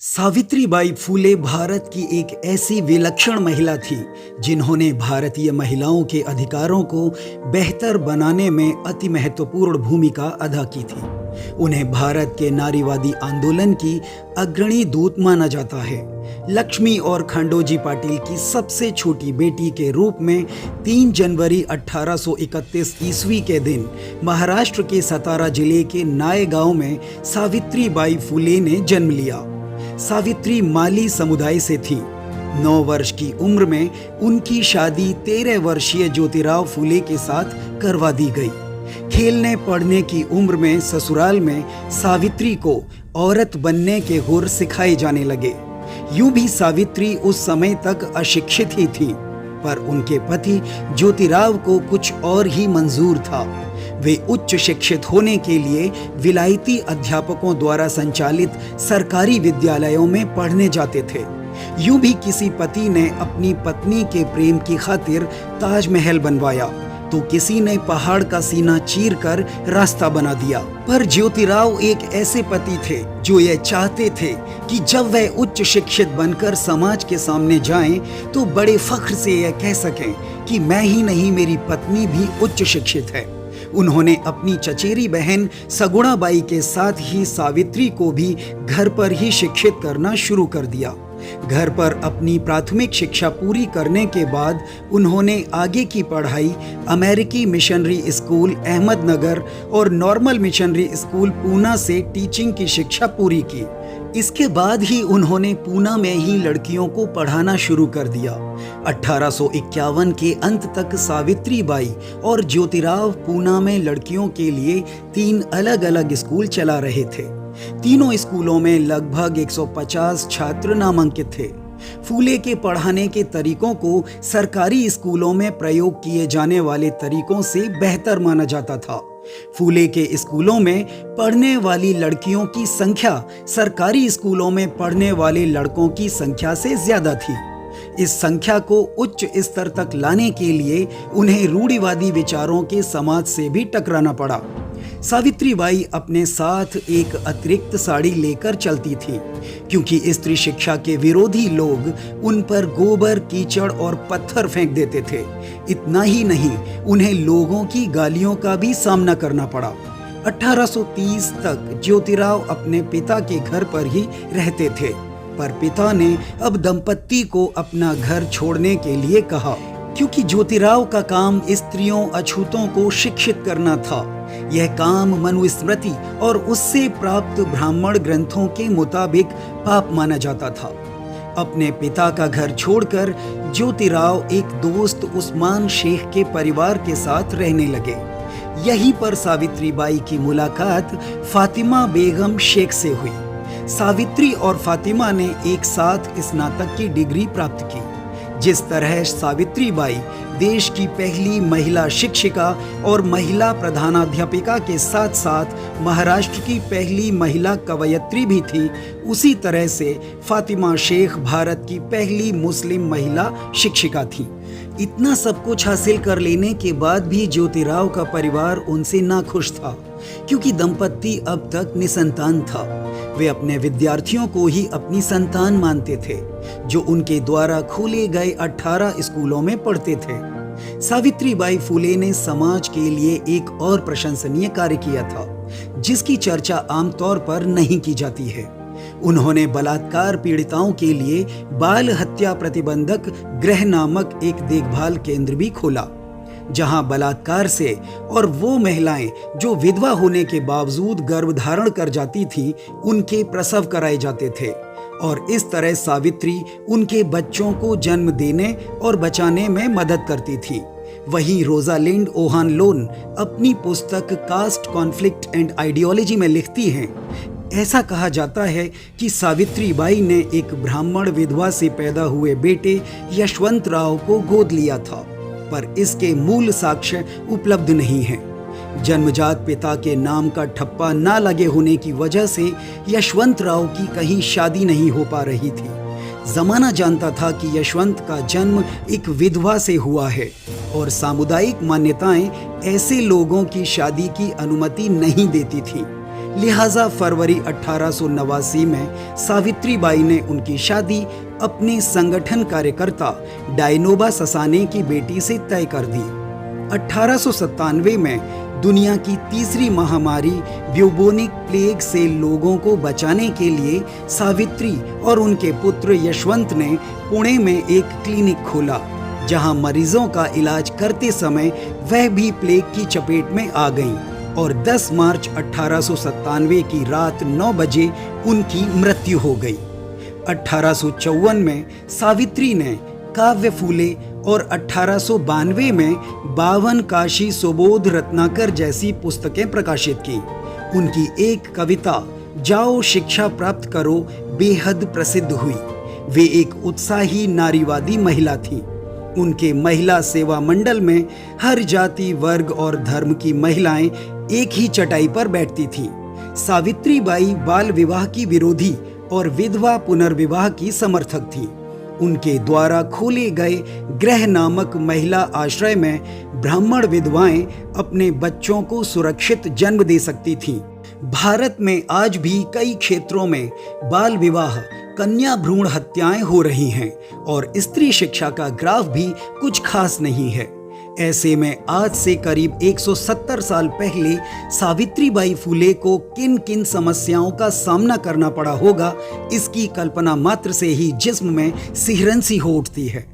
सावित्रीबाई फूले भारत की एक ऐसी विलक्षण महिला थी जिन्होंने भारतीय महिलाओं के अधिकारों को बेहतर बनाने में अति महत्वपूर्ण भूमिका अदा की थी। उन्हें भारत के नारीवादी आंदोलन की अग्रणी दूत माना जाता है। लक्ष्मी और खंडोजी पाटिल की सबसे छोटी बेटी के रूप में 3 जनवरी 1831 ईस्वी के दिन महाराष्ट्र के सतारा जिले के नायगांव में सावित्रीबाई फूले ने जन्म लिया। सावित्री माली समुदाय से थी। 9 वर्ष की उम्र में उनकी शादी 13 वर्षीय ज्योतिराव फूले के साथ करवा दी गई। खेलने पढ़ने की उम्र में ससुराल में सावित्री को औरत बनने के गुर सिखाए जाने लगे। यूं भी सावित्री उस समय तक अशिक्षित ही थी, पर उनके पति ज्योतिराव को कुछ और ही मंजूर था। वे उच्च शिक्षित होने के लिए विलायती अध्यापकों द्वारा संचालित सरकारी विद्यालयों में पढ़ने जाते थे। यूं भी किसी पति ने अपनी पत्नी के प्रेम की खातिर ताजमहल बनवाया, तो किसी ने पहाड़ का सीना चीरकर रास्ता बना दिया। पर ज्योतिराव एक ऐसे पति थे जो ये चाहते थे कि जब वह उच्च शिक्षित बनकर समाज के सामने जाएं, तो बड़े फख्र से यह कह सकें कि मैं ही नहीं, मेरी पत्नी भी उच्च शिक्षित है। उन्होंने अपनी चचेरी बहन सगुणाबाई के साथ ही सावित्री को भी घर पर ही शिक्षित करना शुरू कर दिया। घर पर अपनी प्राथमिक शिक्षा पूरी करने के बाद उन्होंने आगे की पढ़ाई अमेरिकी मिशनरी स्कूल अहमदनगर और नॉर्मल मिशनरी स्कूल पूना से टीचिंग की शिक्षा पूरी की। इसके बाद ही उन्होंने पूना में ही लड़कियों को पढ़ाना शुरू कर दिया। 1851 के अंत तक सावित्रीबाई और ज्योतिराव पूना में लड़कियों के लिए 3 अलग-अलग स्कूल चला रहे थे। तीनों स्कूलों में लगभग 150 छात्र नामांकित थे। फूले के पढ़ाने के तरीकों को सरकारी स्कूलों में प्रयोग किए जाने वाले तरीकों से बेहतर माना जाता था। फूले के स्कूलों में पढ़ने वाली लड़कियों की संख्या सरकारी स्कूलों में पढ़ने वाले लड़कों की संख्या से ज्यादा थी। इस संख्या को उच्च स्तर तक लाने के लिए उन्हें रूढ़िवादी विचारों के समाज से भी टकराना पड़ा। सावित्रीबाई अपने साथ एक अतिरिक्त साड़ी लेकर चलती थी, क्योंकि स्त्री शिक्षा के विरोधी लोग उन पर गोबर, कीचड़ और पत्थर फेंक देते थे। इतना ही नहीं, उन्हें लोगों की गालियों का भी सामना करना पड़ा। 1830 तक ज्योतिराव अपने पिता के घर पर ही रहते थे, पर पिता ने अब दंपत्ति को अपना घर छोड़ने के लिए कहा, क्योंकि ज्योतिराव का काम स्त्रियों अछूतों को शिक्षित करना था। यह काम मनुस्मृति और उससे प्राप्त ब्राह्मण ग्रंथों के मुताबिक पाप माना जाता था। अपने पिता का घर छोड़कर ज्योतिराव एक दोस्त उस्मान शेख के परिवार के साथ रहने लगे। यहीं पर सावित्रीबाई की मुलाकात फातिमा बेगम शेख से हुई। सावित्री और फातिमा ने एक साथ स्नातक की डिग्री प्राप्त की। जिस तरह सावित्रीबाई देश की पहली महिला शिक्षिका और महिला प्रधानाध्यापिका के साथ साथ महाराष्ट्र की पहली महिला कवयित्री भी थी, उसी तरह से फातिमा शेख भारत की पहली मुस्लिम महिला शिक्षिका थी। इतना सब कुछ हासिल कर लेने के बाद भी ज्योतिराव का परिवार उनसे नाखुश था, क्योंकि दंपत्ति अब तक निसंतान था। वे अपने विद्यार्थियों को ही अपनी संतान मानते थे, जो उनके द्वारा खोले गए 18 स्कूलों में पढ़ते थे। सावित्रीबाई फूले ने समाज के लिए एक और प्रशंसनीय कार्य किया था, जिसकी चर्चा आमतौर पर नहीं की जाती है। उन्होंने बलात्कार पीड़िताओं के लिए बाल हत्या प्रतिबंधक गृह नामक एक देखभाल केंद्र भी खोला, जहां बलात्कार से और वो महिलाएं जो विधवा होने के बावजूद गर्भ धारण कर जाती थीं, उनके प्रसव कराए जाते थे। और इस तरह सावित्री उनके बच्चों को जन्म देने और बचाने में मदद करती थी। वहीं रोजालिंड ओहान लोन अपनी पुस्तक कास्ट कॉन्फ्लिक्ट एंड आइडियोलॉजी में लिखती हैं, ऐसा कहा जाता है कि सावित्रीबाई ने एक ब्राह्मण विधवा से पैदा हुए बेटे यशवंतराव को गोद लिया था, पर इसके मूल साक्ष्य उपलब्ध नहीं हैं। जन्मजात पिता के नाम का ठप्पा ना लगे होने की वजह से यशवंतराव की कहीं शादी नहीं हो पा रही थी। जमाना जानता था कि यशवंत का जन्म एक विधवा से हुआ है, और सामुदायिक मान्यताएं ऐसे लोगों की शादी की अनुमति नहीं देती थी। लिहाजा फरवरी 1889 में सावित्रीबाई ने उनकी शादी अपने संगठन कार्यकर्ता डायनोबा ससाने की बेटी से तय कर दी। 1897 में दुनिया की तीसरी महामारी ब्यूबोनिक प्लेग से लोगों को बचाने के लिए सावित्री और उनके पुत्र यशवंत ने पुणे में एक क्लिनिक खोला, जहां मरीजों का इलाज करते समय वह भी प्लेग की चपेट में आ गईं और 10 मार्च 1897 की रात 9 बजे उनकी मृत्यु हो गई। 1854 में सावित्री ने काव्य फूले और 1892 में 52 काशी सुबोध रत्नाकर जैसी पुस्तकें प्रकाशित की। उनकी एक कविता जाओ शिक्षा प्राप्त करो बेहद प्रसिद्ध हुई। वे एक उत्साही नारीवादी महिला थीं। उनके महिला सेवा मंडल में हर जाति, वर्ग और धर्म की महिलाएं एक ही चटाई पर बैठती थीं। सावित्रीबाई बाल विवाह की विरोधी और विधवा पुनर्विवाह की समर्थक थीं। उनके द्वारा खोले गए गृह नामक महिला आश्रय में ब्राह्मण विधवाएं अपने बच्चों को सुरक्षित जन्म दे सकती थीं। भारत में आज भी कई क्षेत्रों में बाल विवाह, कन्या भ्रूण हत्याएं हो रही हैं और स्त्री शिक्षा का ग्राफ भी कुछ खास नहीं है। ऐसे में आज से करीब 170 साल पहले सावित्रीबाई फुले को किन किन समस्याओं का सामना करना पड़ा होगा, इसकी कल्पना मात्र से ही जिस्म में सिहरन सी हो उठती है।